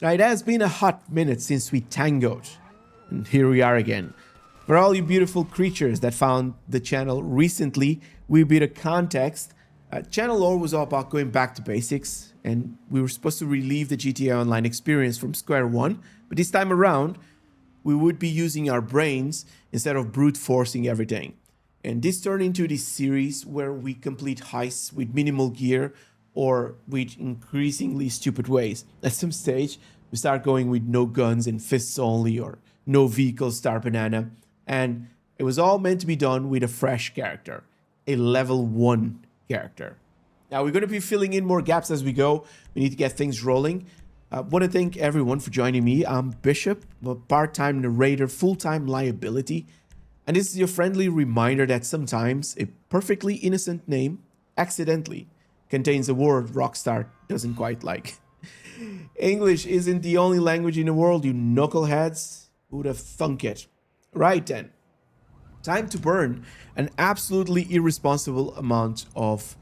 Now, it has been a hot minute since we tangoed, and here we are again. For all you beautiful creatures that found the channel recently, we bit of context. Channel lore was all about going back to basics, and we were supposed to relive the GTA Online experience from square one, but this time around, we would be using our brains instead of brute forcing everything. And this turned into this series where we complete heists with minimal gear or with increasingly stupid ways. At some stage, we start going with no guns and fists only, or no vehicles, star banana. And it was all meant to be done with a fresh character, a level 1 character. Now, we're going to be filling in more gaps as we go. We need to get things rolling. I want to thank everyone for joining me. I'm Bishop, a part-time narrator, full-time liability. And this is your friendly reminder that sometimes a perfectly innocent name accidentally contains a word Rockstar doesn't quite like. English isn't the only language in the world, you knuckleheads. Who'd have thunk it? Right then. Time to burn an absolutely irresponsible amount of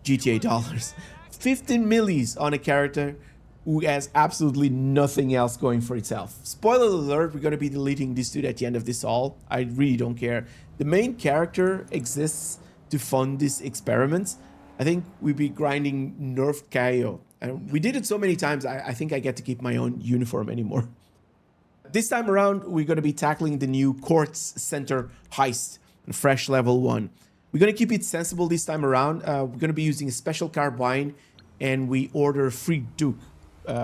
GTA dollars. 15 millis on a character who has absolutely nothing else going for itself. Spoiler alert, we're going to be deleting this dude at the end of this all. I really don't care. The main character exists to fund these experiments. I think we'd be grinding nerfed Kaio. And we did it so many times, I think I get to keep my own uniform anymore. This time around, we're going to be tackling the new Kortz Center Heist, fresh level 1. We're going to keep it sensible this time around. We're going to be using a special carbine, and we order free Duke.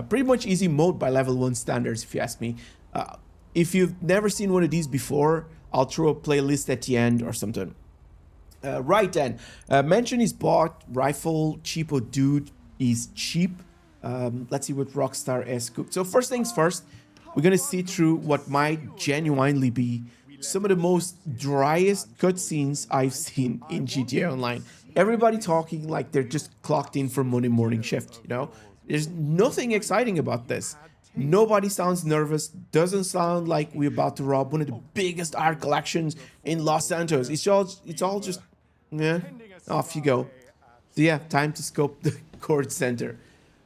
Pretty much easy mode by level 1 standards, if you ask me. If you've never seen one of these before, I'll throw a playlist at the end or something. Right then, mention is bought, rifle, cheapo dude is cheap. Let's see what Rockstar has cooked. So first things first, we're going to see through what might genuinely be some of the most driest cutscenes I've seen in GTA Online. Everybody talking like they're just clocked in for Monday morning shift, you know? There's nothing exciting about this. Nobody sounds nervous, doesn't sound like we're about to rob one of the biggest art collections in Los Santos. It's all just, yeah, off you go. So yeah, time to scope the Kortz Center.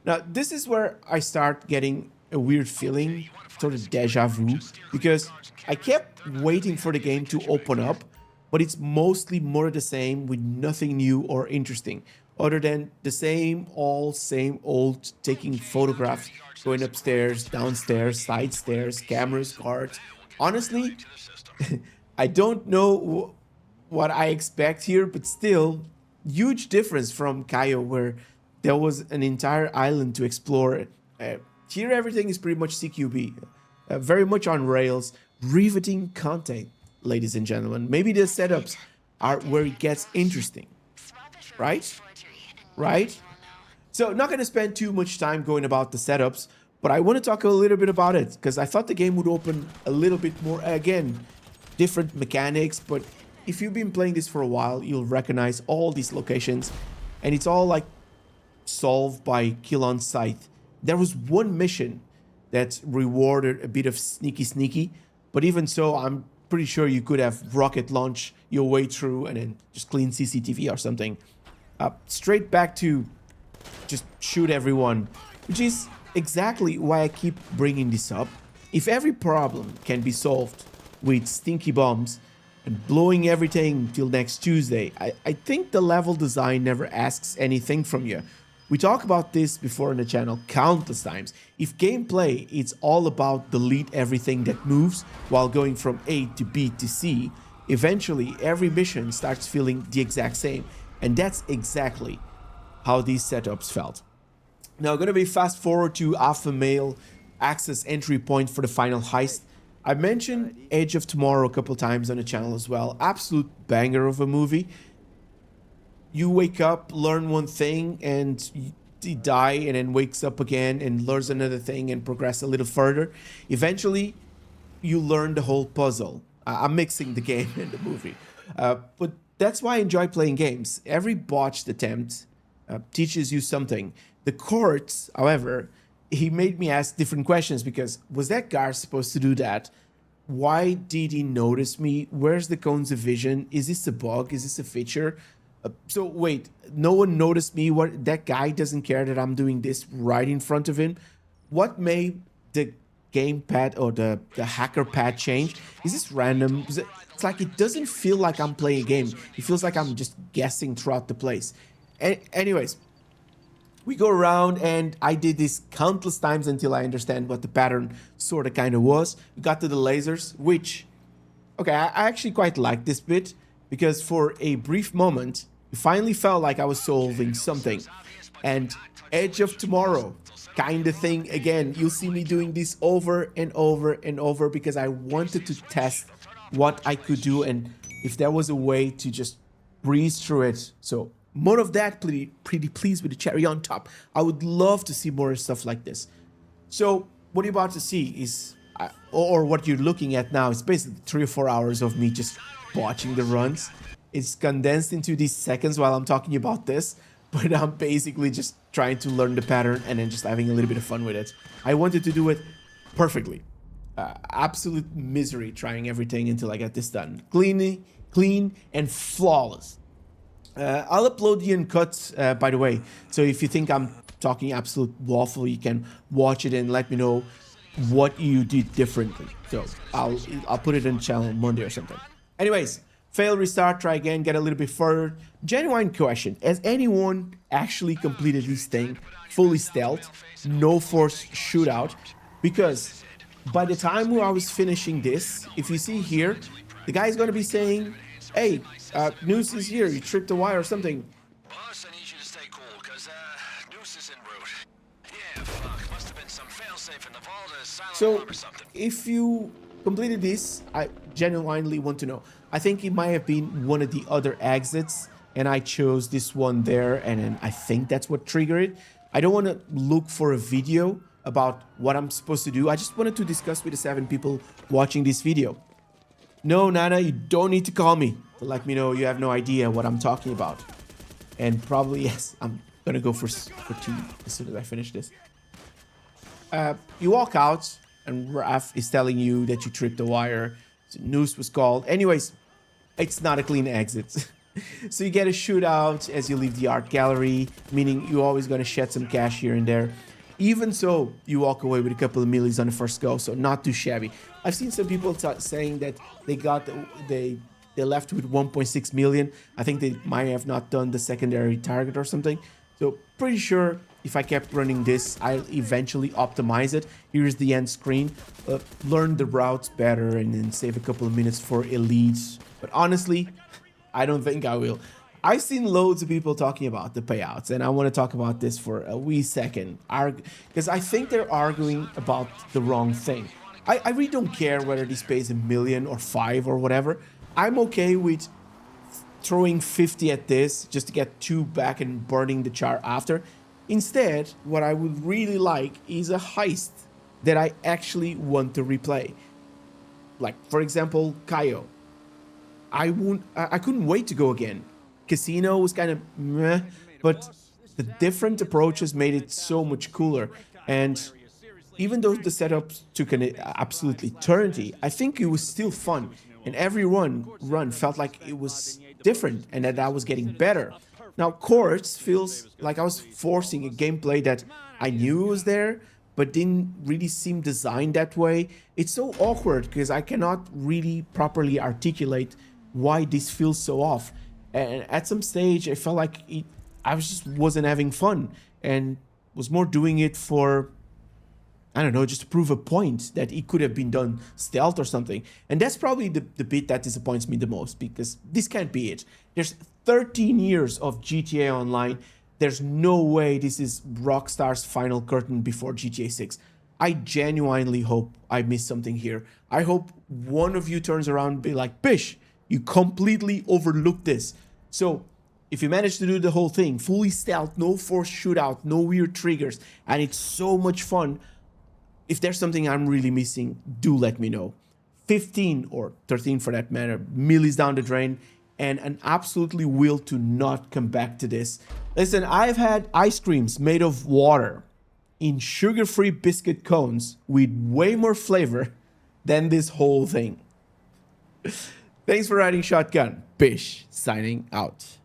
Now, this is where I start getting a weird feeling, sort of deja vu, because I kept waiting for the game to open up, but it's mostly more of the same with nothing new or interesting, other than the same old, taking photographs, going upstairs, downstairs, side stairs, cameras, cards. Honestly, I don't know what I expect here, but still, huge difference from Kaio, where there was an entire island to explore. Here, everything is pretty much CQB, very much on rails, riveting content, ladies and gentlemen. Maybe the setups are where it gets interesting, right? Right? So not going to spend too much time going about the setups, but I want to talk a little bit about it because I thought the game would open a little bit more, again, different mechanics, but if you've been playing this for a while, you'll recognize all these locations, and it's all like solved by kill on sight. There was one mission that rewarded a bit of sneaky, but even so, I'm pretty sure you could have rocket launch your way through and then just clean CCTV or something. Straight back to just shoot everyone, which is exactly why I keep bringing this up. If every problem can be solved with stinky bombs and blowing everything till next Tuesday, I think the level design never asks anything from you. We talk about this before on the channel countless times. If gameplay is all about delete everything that moves while going from A to B to C, eventually every mission starts feeling the exact same. And that's exactly how these setups felt. Now, going to be fast forward to alpha male access entry point for the final heist. I mentioned Edge of Tomorrow a couple times on the channel as well. Absolute banger of a movie. You wake up, learn one thing, and you die, and then wakes up again and learns another thing and progress a little further. Eventually, you learn the whole puzzle. I'm mixing the game and the movie. But that's why I enjoy playing games. Every botched attempt teaches you something. The Kortz, however, he made me ask different questions because was that guy supposed to do that? Why did he notice me? Where's the cones of vision? Is this a bug? Is this a feature? So wait, no one noticed me? What, that guy doesn't care that I'm doing this right in front of him? What made the gamepad or the hacker pad change is just random. It's like it doesn't feel like I'm playing a game. It feels like I'm just guessing throughout the place. Anyways, we go around and I did this countless times until I understand what the pattern sort of kind of was. We got to the lasers, which, okay, I actually quite like this bit because for a brief moment, it finally felt like I was solving something. And Edge of Tomorrow kind of thing again. You'll see me doing this over and over and over because I wanted to test what I could do and if there was a way to just breeze through it. So more of that, pretty pleased with the cherry on top. I would love to see more stuff like this. So what you're about to see is, or what you're looking at now, is basically 3 or 4 hours of me just watching the runs. It's condensed into these seconds while I'm talking about this, but I'm basically just trying to learn the pattern and then just having a little bit of fun with it. I wanted to do it perfectly. Absolute misery trying everything until I got this done. Clean and flawless. I'll upload the uncut, by the way. So if you think I'm talking absolute waffle, you can watch it and let me know what you did differently. So I'll put it in the channel Monday or something. Anyways, fail, restart, try again, get a little bit further. Genuine question: has anyone actually completed this thing fully stealth, no force shootout? Because by the time I was finishing this, if you see here, the guy's gonna be saying, hey, Noose is here, you tripped a wire or something. Boss, I need you to stay cool, because, Noose is en route. Yeah, fuck, must have been some failsafe in the vault or a silent alarm or something. If you completed this, I genuinely want to know. I think it might have been one of the other exits, and I chose this one there, and then I think that's what triggered it. I don't want to look for a video about what I'm supposed to do. I just wanted to discuss with the 7 people watching this video. No, Nana, you don't need to call me to let me know you have no idea what I'm talking about. And probably, yes, I'm gonna go for tea as soon as I finish this. You walk out, and Raph is telling you that you tripped a wire. So Noose was called. Anyways, it's not a clean exit. So you get a shootout as you leave the art gallery, meaning you're always gonna shed some cash here and there. Even so, you walk away with a couple of millies on the first go, so not too shabby. I've seen some people saying that they left with 1.6 million. I think they might have not done the secondary target or something. So pretty sure if I kept running this, I'll eventually optimize it. Here's the end screen. Learn the routes better and then save a couple of minutes for elites. But honestly, I don't think I will. I've seen loads of people talking about the payouts, and I want to talk about this for a wee second, because I think they're arguing about the wrong thing. I really don't care whether this pays $1 million or 5 or whatever. I'm okay with throwing 50 at this just to get 2 back and burning the char after. Instead, what I would really like is a heist that I actually want to replay. Like, for example, Kaio. I couldn't wait to go again. Casino was kind of meh, but the different approaches made it so much cooler. And even though the setup took an absolute eternity, I think it was still fun. And every run felt like it was different and that I was getting better. Now, Kortz feels like I was forcing a gameplay that I knew was there, but didn't really seem designed that way. It's so awkward because I cannot really properly articulate why this feels so off. And at some stage, I felt like I just wasn't having fun and was more doing it for, I don't know, just to prove a point that it could have been done stealth or something. And that's probably the bit that disappoints me the most, because this can't be it. There's 13 years of GTA Online. There's no way this is Rockstar's final curtain before GTA 6. I genuinely hope I missed something here. I hope one of you turns around and be like, Bish, you completely overlooked this. So if you manage to do the whole thing, fully stealth, no force shootout, no weird triggers, and it's so much fun, if there's something I'm really missing, do let me know. 15 or 13 for that matter, millies down the drain, and an absolutely will to not come back to this. Listen, I've had ice creams made of water in sugar-free biscuit cones with way more flavor than this whole thing. Thanks for riding shotgun. Bish signing out.